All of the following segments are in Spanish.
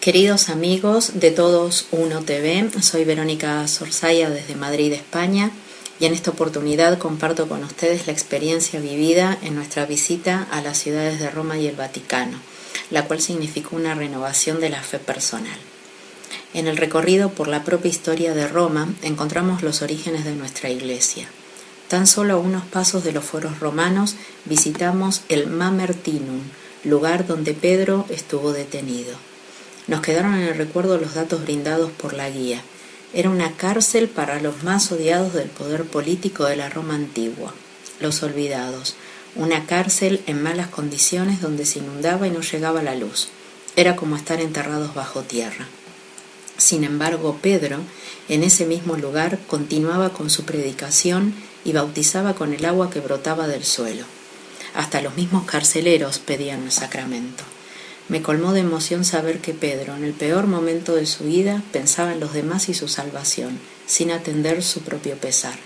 Queridos amigos de Todos Uno TV, soy Verónica Zorzaya desde Madrid, España, y en esta oportunidad comparto con ustedes la experiencia vivida en nuestra visita a las ciudades de Roma y el Vaticano, la cual significó una renovación de la fe personal. En el recorrido por la propia historia de Roma encontramos los orígenes de nuestra iglesia. Tan solo a unos pasos de los foros romanos visitamos el Mamertinum, lugar donde Pedro estuvo detenido. Nos quedaron en el recuerdo los datos brindados por la guía. Era una cárcel para los más odiados del poder político de la Roma antigua, los olvidados. Una cárcel en malas condiciones donde se inundaba y no llegaba la luz. Era como estar enterrados bajo tierra. Sin embargo, Pedro, en ese mismo lugar, continuaba con su predicación y bautizaba con el agua que brotaba del suelo. Hasta los mismos carceleros pedían el sacramento. Me colmó de emoción saber que Pedro, en el peor momento de su vida, pensaba en los demás y su salvación, sin atender su propio pesar.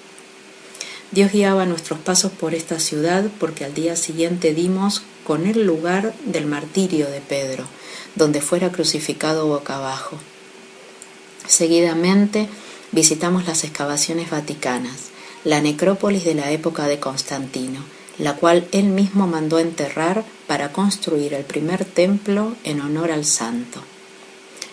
Dios guiaba nuestros pasos por esta ciudad porque al día siguiente dimos con el lugar del martirio de Pedro, donde fuera crucificado boca abajo. Seguidamente visitamos las excavaciones vaticanas, la necrópolis de la época de Constantino, la cual él mismo mandó enterrar para construir el primer templo en honor al santo.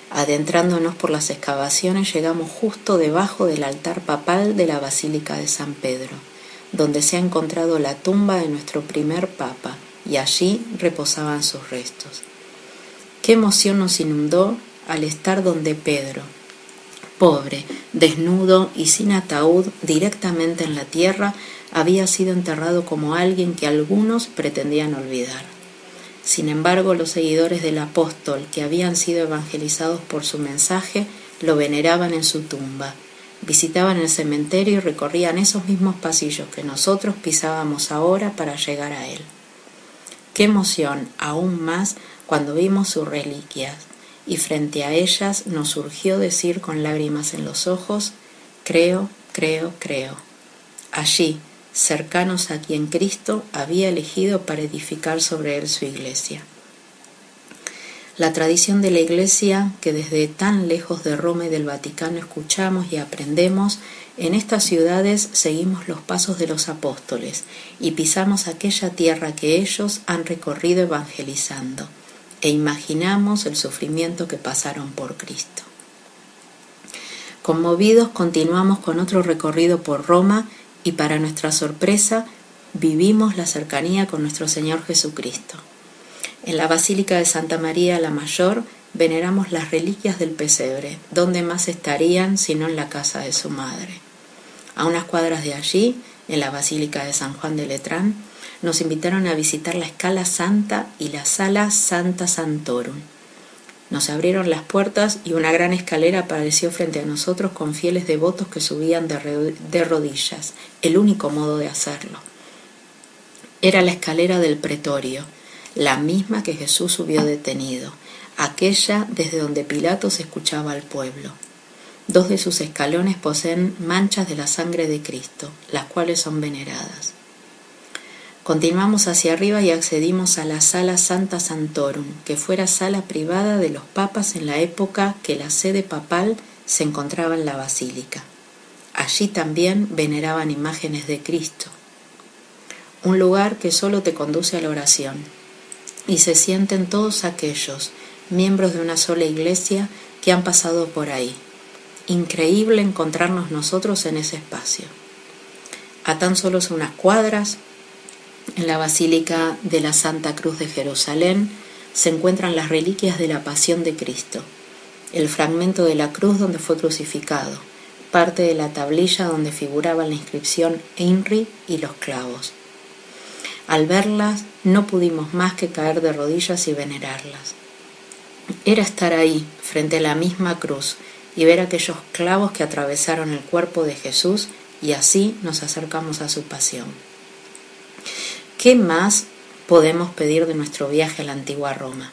Adentrándonos por las excavaciones llegamos justo debajo del altar papal de la Basílica de San Pedro, donde se ha encontrado la tumba de nuestro primer papa, y allí reposaban sus restos. Qué emoción nos inundó al estar donde Pedro, pobre, desnudo y sin ataúd, directamente en la tierra, había sido enterrado como alguien que algunos pretendían olvidar. Sin embargo, los seguidores del apóstol, que habían sido evangelizados por su mensaje, lo veneraban en su tumba, visitaban el cementerio y recorrían esos mismos pasillos que nosotros pisábamos ahora para llegar a él. Qué emoción, aún más, cuando vimos sus reliquias, y frente a ellas nos surgió decir con lágrimas en los ojos: creo, creo, creo. Allí, cercanos a quien Cristo había elegido para edificar sobre él su iglesia. La tradición de la iglesia, que desde tan lejos de Roma y del Vaticano escuchamos y aprendemos, en estas ciudades seguimos los pasos de los apóstoles y pisamos aquella tierra que ellos han recorrido evangelizando, e imaginamos el sufrimiento que pasaron por Cristo. Conmovidos, continuamos con otro recorrido por Roma y, para nuestra sorpresa, vivimos la cercanía con nuestro Señor Jesucristo. En la Basílica de Santa María la Mayor veneramos las reliquias del pesebre. ¿Dónde más estarían sino en la casa de su madre? A unas cuadras de allí, en la Basílica de San Juan de Letrán, nos invitaron a visitar la Scala Santa y la Sala Santa Santorum. Nos abrieron las puertas y una gran escalera apareció frente a nosotros con fieles devotos que subían de rodillas, el único modo de hacerlo. Era la escalera del pretorio, la misma que Jesús subió detenido, aquella desde donde Pilatos escuchaba al pueblo. 2 de sus escalones poseen manchas de la sangre de Cristo, las cuales son veneradas. Continuamos hacia arriba y accedimos a la Sala Santa Santorum, que fuera sala privada de los papas en la época que la sede papal se encontraba en la basílica. Allí también veneraban imágenes de Cristo. Un lugar que solo te conduce a la oración, y se sienten todos aquellos, miembros de una sola iglesia, que han pasado por ahí. Increíble encontrarnos nosotros en ese espacio. A tan solo unas cuadras, en la Basílica de la Santa Cruz de Jerusalén, se encuentran las reliquias de la Pasión de Cristo, el fragmento de la cruz donde fue crucificado, parte de la tablilla donde figuraba la inscripción Einri y los clavos. Al verlas, no pudimos más que caer de rodillas y venerarlas. Era estar ahí, frente a la misma cruz, y ver aquellos clavos que atravesaron el cuerpo de Jesús, y así nos acercamos a su pasión. ¿Qué más podemos pedir de nuestro viaje a la antigua Roma?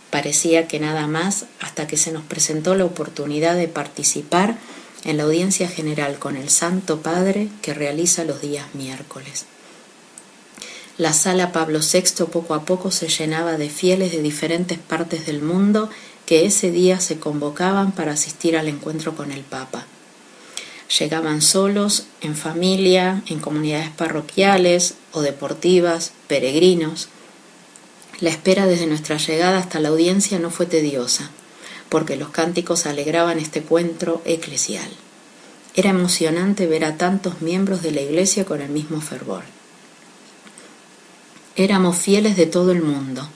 Parecía que nada más, hasta que se nos presentó la oportunidad de participar en la audiencia general con el Santo Padre que realiza los días miércoles. La sala Pablo VI poco a poco se llenaba de fieles de diferentes partes del mundo que ese día se convocaban para asistir al encuentro con el Papa. Llegaban solos, en familia, en comunidades parroquiales o deportivas, peregrinos. La espera desde nuestra llegada hasta la audiencia no fue tediosa, porque los cánticos alegraban este encuentro eclesial. Era emocionante ver a tantos miembros de la Iglesia con el mismo fervor. Éramos fieles de todo el mundo.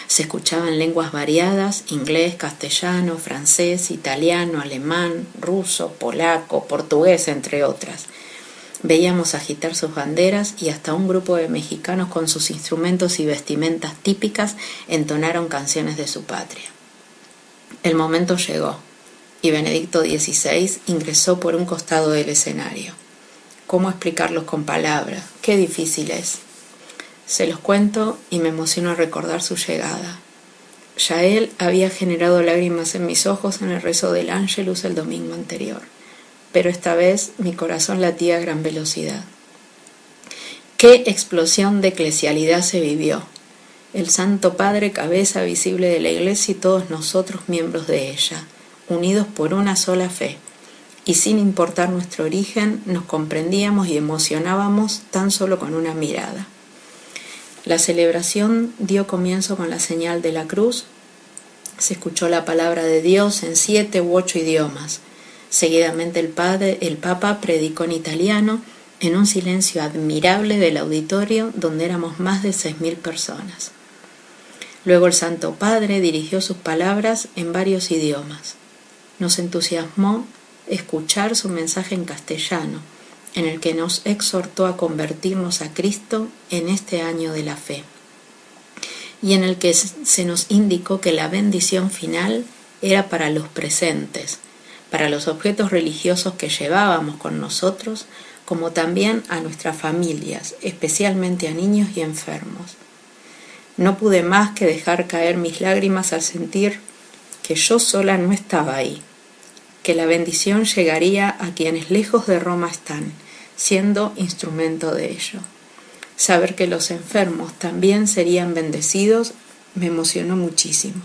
Se escuchaban lenguas variadas: inglés, castellano, francés, italiano, alemán, ruso, polaco, portugués, entre otras. Veíamos agitar sus banderas y hasta un grupo de mexicanos con sus instrumentos y vestimentas típicas entonaron canciones de su patria. El momento llegó y Benedicto XVI ingresó por un costado del escenario. ¿Cómo explicarlos con palabras? Qué difícil es. Se los cuento y me emociono al recordar su llegada. Ya él había generado lágrimas en mis ojos en el rezo del Ángelus el domingo anterior, pero esta vez mi corazón latía a gran velocidad. ¡Qué explosión de eclesialidad se vivió! El Santo Padre, cabeza visible de la Iglesia, y todos nosotros miembros de ella, unidos por una sola fe, y sin importar nuestro origen, nos comprendíamos y emocionábamos tan solo con una mirada. La celebración dio comienzo con la señal de la cruz. Se escuchó la palabra de Dios en 7 u 8 idiomas. Seguidamente el Papa predicó en italiano en un silencio admirable del auditorio donde éramos más de 6.000 personas. Luego el Santo Padre dirigió sus palabras en varios idiomas. Nos entusiasmó escuchar su mensaje en castellano, en el que nos exhortó a convertirnos a Cristo en este año de la fe, y en el que se nos indicó que la bendición final era para los presentes, para los objetos religiosos que llevábamos con nosotros, como también a nuestras familias, especialmente a niños y enfermos. No pude más que dejar caer mis lágrimas al sentir que yo sola no estaba ahí, que la bendición llegaría a quienes lejos de Roma están, siendo instrumento de ello. Saber que los enfermos también serían bendecidos me emocionó muchísimo.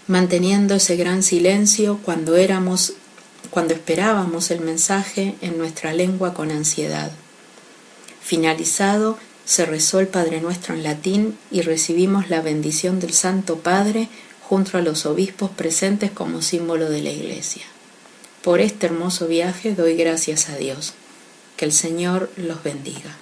Manteniendo ese gran silencio cuando esperábamos el mensaje en nuestra lengua con ansiedad. Finalizado, se rezó el Padre Nuestro en latín y recibimos la bendición del Santo Padre junto a los obispos presentes como símbolo de la Iglesia. Por este hermoso viaje doy gracias a Dios. Que el Señor los bendiga.